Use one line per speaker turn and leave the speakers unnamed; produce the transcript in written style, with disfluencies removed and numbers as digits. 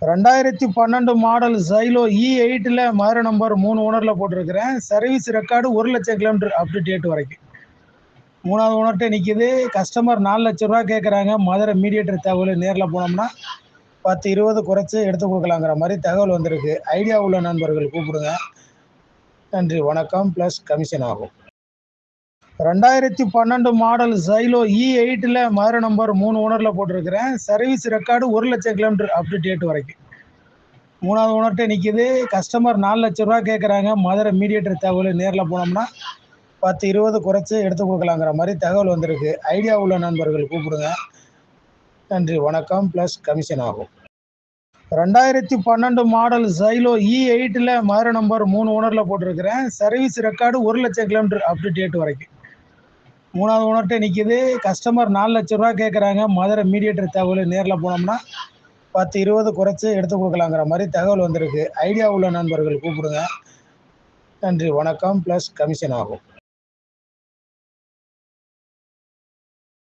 2012 model Xylo E8ல Madurai number 3 ஓனர்ல போட்டிருக்கிறேன். Service record 1,00,000 kilometre up to date வரைக்கும். 3வது ஓனர்கிட்ட நிக்குது. கஸ்டமர் 4 லட்சம் ரூபா கேட்குறாங்க. மதுரை மீடியேட்டர் தகவல் நேரில் போனோம்னா 10, 20 குறைச்சு எடுத்து கொடுக்கலாங்கிற மாதிரி தகவல் வந்திருக்கு. ஐடியா உள்ள நண்பர்கள் கூப்பிடுங்க. நன்றி, வணக்கம். ப்ளஸ் கமிஷன் ஆகும். 2012 மாடல் Xylo E8ல மதுரை நம்பர் 3 ஓனர்ல போட்டிருக்கிறேன். Service record 1,00,000 kilometre up to date வரைக்கும். 3வது ஓனர்கிட்ட நிக்குது. கஸ்டமர் 4 லட்சம் ரூபா கேட்குறாங்க. மதுரை மீடியேட்டர் தகவல் நேரில் போனோம்னா 10, 20 குறைச்சு எடுத்து கொடுக்கலாங்கிற மாதிரி தகவல் வந்திருக்கு. ஐடியா உள்ள நண்பர்கள் கூப்பிடுங்க. நன்றி, வணக்கம். ப்ளஸ் கமிஷன் ஆகும். 2012 மாடல் Xylo E8ல மதுரை நம்பர் 3 ஓனர்ல போட்டிருக்கிறேன். Service record 1,00,000 kilometre up to date வரைக்கும். 3வது ஓனர்கிட்ட நிக்குது. கஸ்டமர் 4 லட்சம் ரூபா கேட்குறாங்க. மதுரை மீடியேட்டர் தகவல் நேரில் போனோம்னா 10, 20 குறைச்சு எடுத்து கொடுக்கலாங்கிற மாதிரி தகவல் வந்திருக்கு. ஐடியா உள்ள நண்பர்கள் கூப்பிடுங்க. நன்றி, வணக்கம். ப்ளஸ் கமிஷன் ஆகும்.